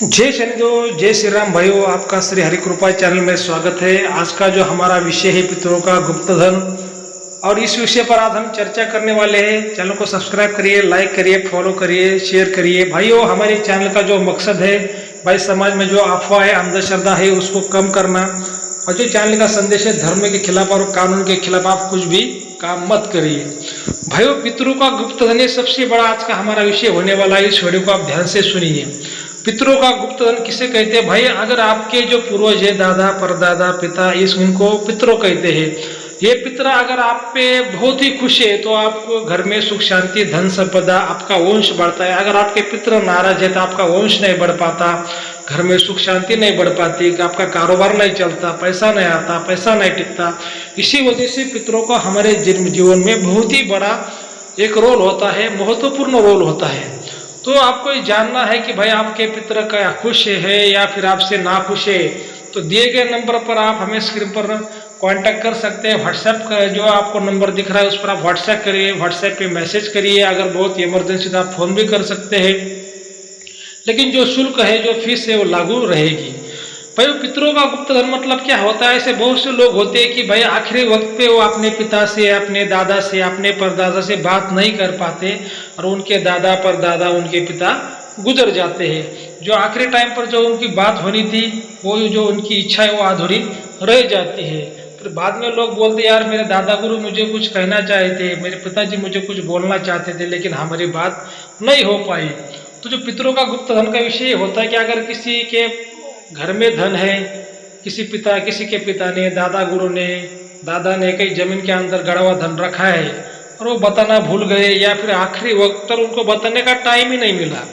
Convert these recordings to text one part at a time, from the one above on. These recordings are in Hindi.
जय शनिदेव, जय श्री राम भाइयों। आपका श्री हरि कृपा चैनल में स्वागत है। आज का जो हमारा विषय है पितरों का गुप्त धन, और इस विषय पर आज हम चर्चा करने वाले हैं। चैनल को सब्सक्राइब करिए, लाइक करिए, फॉलो करिए, शेयर करिए। भाइयों, हमारे चैनल का जो मकसद है भाई, समाज में जो अफवाह है, अंधश्रद्धा है, उसको कम करना। और जो चैनल का संदेश है धर्म के खिलाफ और कानून के खिलाफ आप कुछ भी काम मत करिए। भाइयों, पितरों का गुप्त धन सबसे बड़ा आज का हमारा विषय होने वाला है। इस वीडियो को आप ध्यान से सुनिए। पितरों का गुप्त धन किसे कहते हैं? भाई, अगर आपके जो पूर्वज है, दादा परदादा पिता, इनको पितरों कहते हैं। ये पितरा अगर आप पे बहुत ही खुश है तो आपको घर में सुख शांति धन संपदा, आपका वंश बढ़ता है। अगर आपके पितर नाराज है तो आपका वंश नहीं बढ़ पाता, घर में सुख शांति नहीं बढ़ पाती, आपका कारोबार नहीं चलता, पैसा नहीं आता, पैसा नहीं टिकता। इसी वजह से पितरों का हमारे जीवन में बहुत ही बड़ा एक रोल होता है, महत्वपूर्ण रोल होता है। तो आपको ये जानना है कि भाई आपके पितर का खुश है या फिर आपसे ना खुश है, तो दिए गए नंबर पर आप हमें स्क्रीन पर कांटेक्ट कर सकते हैं। व्हाट्सएप का जो आपको नंबर दिख रहा है उस पर आप व्हाट्सएप करिए, व्हाट्सएप पे मैसेज करिए। अगर बहुत इमरजेंसी तो आप फोन भी कर सकते हैं, लेकिन जो शुल्क है, जो फीस है, वो लागू रहेगी। भाई, पितरों का गुप्त धन मतलब क्या होता है? ऐसे बहुत से लोग होते हैं कि भाई आखिरी वक्त पे वो अपने पिता से, अपने दादा से, अपने परदादा से बात नहीं कर पाते, और उनके दादा परदादा, उनके पिता गुजर जाते हैं। जो आखिरी टाइम पर जो उनकी बात होनी थी, वो जो उनकी इच्छा है वो अधूरी रह जाती है। फिर बाद में लोग बोलते यार मेरे दादा गुरु मुझे कुछ कहना चाहे थे, मेरे पिताजी मुझे कुछ बोलना चाहते थे, लेकिन हमारी बात नहीं हो पाई। तो जो पितरों का गुप्त धन का विषय होता है कि अगर किसी के घर में धन है, किसी के पिता ने, दादा गुरु ने, दादा ने कहीं जमीन के अंदर गड़ा हुआ धन रखा है और वो बताना भूल गए, या फिर आखिरी वक्त पर उनको बताने का टाइम ही नहीं मिला,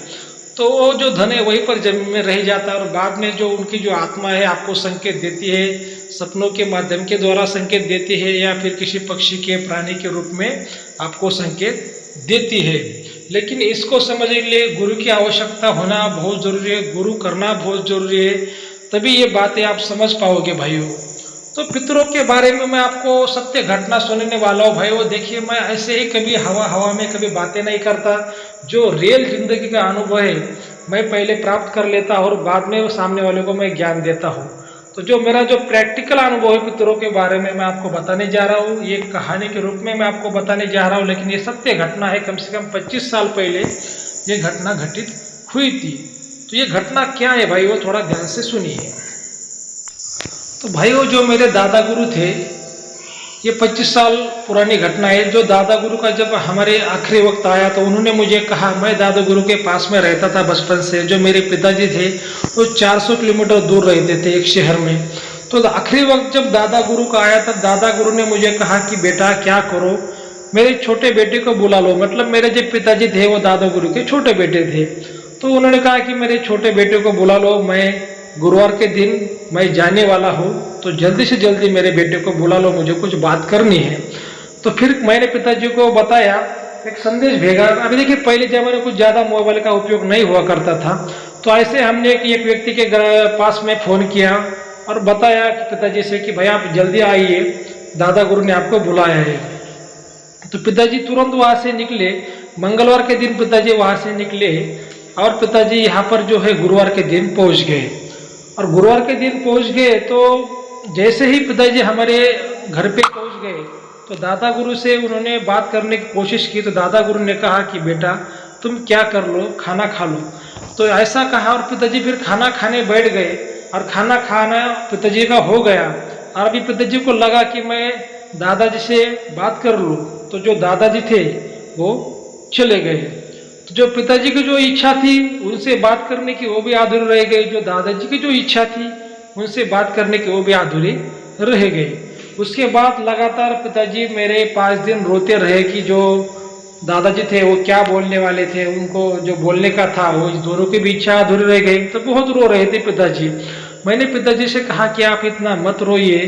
तो वो जो धन है वहीं पर जमीन में रह जाता है। और बाद में जो उनकी जो आत्मा है आपको संकेत देती है, सपनों के माध्यम के द्वारा संकेत देती है, या फिर किसी पक्षी के प्राणी के रूप में आपको संकेत देती है। लेकिन इसको समझने के लिए गुरु की आवश्यकता होना बहुत जरूरी है, गुरु करना बहुत जरूरी है, तभी ये बातें आप समझ पाओगे भाइयों। तो पितरों के बारे में मैं आपको सत्य घटना सुनाने वाला हूँ भाइयों। देखिए, मैं ऐसे ही कभी हवा में कभी बातें नहीं करता। जो रियल जिंदगी का अनुभव है मैं पहले प्राप्त कर लेता और बाद में सामने वाले को मैं ज्ञान देता हूँ। तो जो मेरा जो प्रैक्टिकल अनुभव है पितरों के बारे में मैं आपको बताने जा रहा हूँ। ये कहानी के रूप में मैं आपको बताने जा रहा हूँ, लेकिन ये सत्य घटना है। कम से कम 25 साल पहले ये घटना घटित हुई थी। तो ये घटना क्या है भाई, वो थोड़ा ध्यान से सुनिए। तो भाइयों, जो मेरे दादा गुरु थे, ये 25 साल पुरानी घटना है। जो दादा गुरु का जब हमारे आखिरी वक्त आया तो उन्होंने मुझे कहा, मैं दादा गुरु के पास में रहता था बचपन से। जो मेरे पिताजी थे वो 400 किलोमीटर दूर रहते थे एक शहर में। तो आखिरी वक्त जब दादा गुरु का आया तब दादा गुरु ने मुझे कहा कि बेटा क्या करो, मेरे छोटे बेटे को बुला लो। मतलब मेरे जो पिताजी थे वो दादा गुरु के छोटे बेटे थे। तो उन्होंने कहा कि मेरे छोटे बेटे को बुला लो, मैं गुरुवार के दिन मैं जाने वाला हूँ, तो जल्दी से जल्दी मेरे बेटे को बुला लो, मुझे कुछ बात करनी है। तो फिर मैंने पिताजी को बताया, एक संदेश भेजा। अभी देखिए, पहले जमाने में कुछ ज़्यादा मोबाइल का उपयोग नहीं हुआ करता था, तो ऐसे हमने एक व्यक्ति के पास में फ़ोन किया और बताया कि पिताजी से कि भाई आप जल्दी आइए, दादा गुरु ने आपको बुलाया है। तो पिताजी तुरंत वहाँ से निकले। मंगलवार के दिन पिताजी वहाँ से निकले और पिताजी यहाँ पर जो है गुरुवार के दिन पहुँच गए। और गुरुवार के दिन पहुंच गए तो जैसे ही पिताजी हमारे घर पे पहुंच गए तो दादा गुरु से उन्होंने बात करने की कोशिश की। तो दादा गुरु ने कहा कि बेटा तुम क्या कर लो, खाना खा लो। तो ऐसा कहा और पिताजी फिर खाना खाने बैठ गए। और खाना खाना पिताजी का हो गया और अभी पिताजी को लगा कि मैं दादाजी से बात कर लूँ, तो जो दादाजी थे वो चले गए। जो पिताजी की जो इच्छा थी उनसे बात करने की, वो भी अधूरी रह गई। जो दादाजी की जो इच्छा थी उनसे बात करने की, वो भी अधूरी रह गई। उसके बाद लगातार पिताजी मेरे 5 दिन रोते रहे कि जो दादाजी थे वो क्या बोलने वाले थे, उनको जो बोलने का था वो दोनों की भी इच्छा अधूरी रह गई। तो बहुत रो रहे थे पिताजी। मैंने पिताजी से कहा कि आप इतना मत रोइए,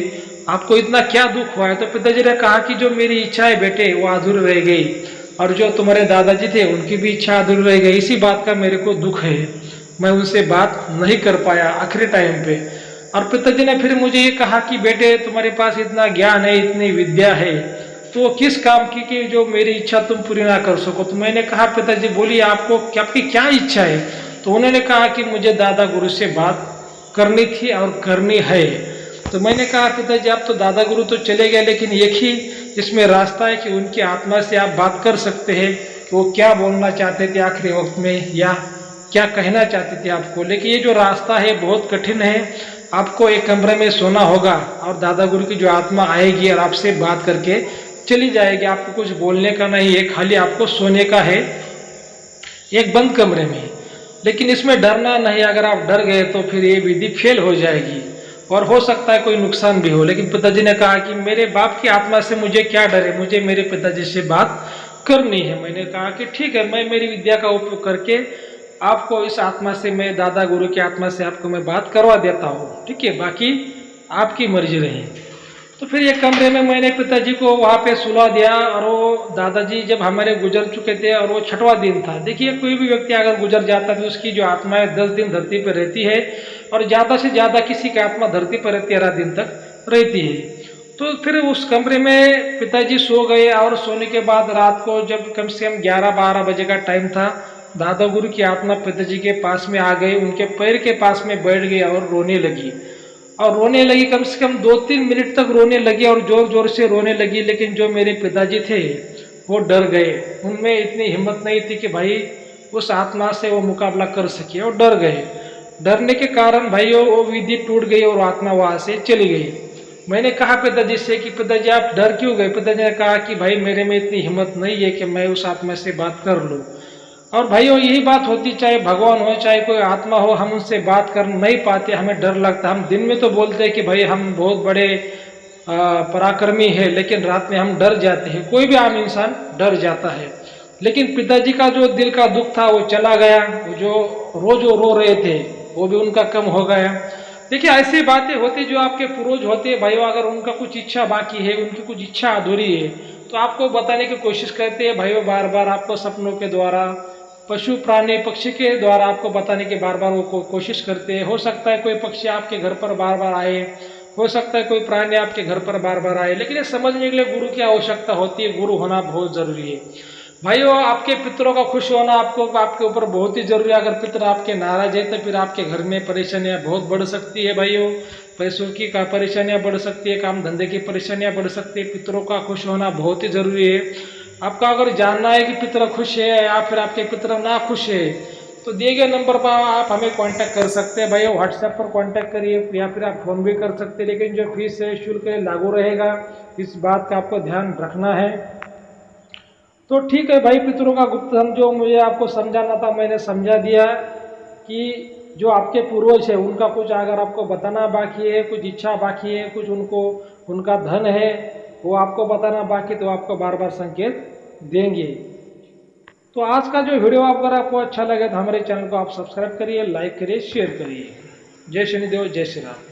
आपको इतना क्या दुख हुआ है? तो पिताजी ने कहा कि जो मेरी इच्छा है बेटे वो अधूरी रह गई, और जो तुम्हारे दादाजी थे उनकी भी इच्छा अधूरी रह गई। इसी बात का मेरे को दुख है, मैं उनसे बात नहीं कर पाया आखिरी टाइम पे। और पिताजी ने फिर मुझे ये कहा कि बेटे तुम्हारे पास इतना ज्ञान है, इतनी विद्या है, तो किस काम की कि जो मेरी इच्छा तुम पूरी ना कर सको? तो मैंने कहा पिताजी बोलिए आपको आपकी क्या इच्छा है? तो उन्होंने कहा कि मुझे दादा गुरु से बात करनी थी और करनी है। तो मैंने कहा पिताजी आप तो दादा गुरु तो चले गए, लेकिन एक ही इसमें रास्ता है कि उनकी आत्मा से आप बात कर सकते हैं कि वो क्या बोलना चाहते थे आखिरी वक्त में या क्या कहना चाहते थे आपको। लेकिन ये जो रास्ता है बहुत कठिन है। आपको एक कमरे में सोना होगा और दादा गुरु की जो आत्मा आएगी और आपसे बात करके चली जाएगी। आपको कुछ बोलने का नहीं है, खाली आपको सोने का है एक बंद कमरे में। लेकिन इसमें डरना नहीं, अगर आप डर गए तो फिर ये विधि फेल हो जाएगी और हो सकता है कोई नुकसान भी हो। लेकिन पिताजी ने कहा कि मेरे बाप की आत्मा से मुझे क्या डर है, मुझे मेरे पिताजी से बात करनी है। मैंने कहा कि ठीक है, मैं मेरी विद्या का उपयोग करके आपको इस आत्मा से, मैं दादा गुरु की आत्मा से आपको मैं बात करवा देता हूँ, ठीक है, बाकी आपकी मर्जी रही। तो फिर एक कमरे में मैंने पिताजी को वहाँ पे सुला दिया और वो दादाजी जब हमारे गुजर चुके थे और वो 6वां दिन था। देखिए कोई भी व्यक्ति अगर गुजर जाता है तो उसकी जो आत्मा है 10 दिन धरती पर रहती है और ज़्यादा से ज़्यादा किसी की आत्मा धरती पर 13 दिन तक रहती है। तो फिर उस कमरे में पिताजी सो गए और सोने के बाद रात को जब कम से कम 11-12 बजे का टाइम था, दादा गुरु की आत्मा पिताजी के पास में आ गई, उनके पैर के पास में बैठ गई और रोने लगी। और रोने लगी, कम से कम 2-3 मिनट तक रोने लगी और जोर जोर से रोने लगी। लेकिन जो मेरे पिताजी थे वो डर गए, उनमें इतनी हिम्मत नहीं थी कि भाई उस आत्मा से वो मुकाबला कर सके और डर गए। डरने के कारण भाइयों वो विधि टूट गई और आत्मा वहाँ से चली गई। मैंने कहा पिताजी से कि पिताजी आप डर क्यों गए। पिताजी ने कहा कि भाई मेरे में इतनी हिम्मत नहीं है कि मैं उस आत्मा से बात कर लूँ। और भाइयों यही बात होती, चाहे भगवान हो चाहे कोई आत्मा हो, हम उनसे बात कर नहीं पाते, हमें डर लगता। हम दिन में तो बोलते हैं कि भाई हम बहुत बड़े पराक्रमी है, लेकिन रात में हम डर जाते हैं। कोई भी आम इंसान डर जाता है। लेकिन पिताजी का जो दिल का दुख था वो चला गया, जो रोज रो रहे थे वो भी उनका कम हो गया। देखिए ऐसी बातें होती जो आपके पूर्वज होते हैं भाइयों, अगर उनका कुछ इच्छा बाकी है, उनकी कुछ इच्छा अधूरी है तो आपको बताने की कोशिश करते हैं भाइयों, बार बार आपको सपनों के द्वारा, पशु प्राणी पक्षी के द्वारा आपको बताने की बार बार वो कोशिश करते हैं। हो सकता है कोई पक्षी आपके घर पर बार बार आए, हो सकता है कोई प्राणी आपके घर पर बार बार आए, लेकिन ये समझने के लिए गुरु की आवश्यकता होती है। गुरु होना बहुत जरूरी है भाइयों। आपके पितरों का खुश होना आपको आपके ऊपर बहुत ही जरूरी है। अगर पितर आपके नाराज है तो फिर आपके घर में परेशानियां बहुत बढ़ सकती है भाइयों। पैसों की का परेशानियां बढ़ सकती है, काम धंधे की परेशानियां बढ़ सकती है। पितरों का खुश होना बहुत ही जरूरी है। आपका अगर जानना है कि पितर खुश है या फिर आपके पितर ना खुश है तो दिए गए नंबर पर आप हमें कांटेक्ट कर सकते हैं भाइयों। व्हाट्सएप पर कांटेक्ट करिए या फिर आप फोन भी कर सकते हैं, लेकिन जो फीस है शुल्क है लागू रहेगा, इस बात का आपको ध्यान रखना है। तो ठीक है भाई, पितरों का गुप्तधन जो मुझे आपको समझाना था मैंने समझा दिया कि जो आपके पूर्वज है उनका कुछ अगर आपको बताना बाकी है, कुछ इच्छा बाकी है, कुछ उनको उनका धन है वो आपको बताना बाकी, तो आपको बार बार संकेत देंगे। तो आज का जो वीडियो अगर आपको अच्छा लगे तो हमारे चैनल को आप सब्सक्राइब करिए, लाइक करिए, शेयर करिए। जय शनिदेव, जय श्री राम।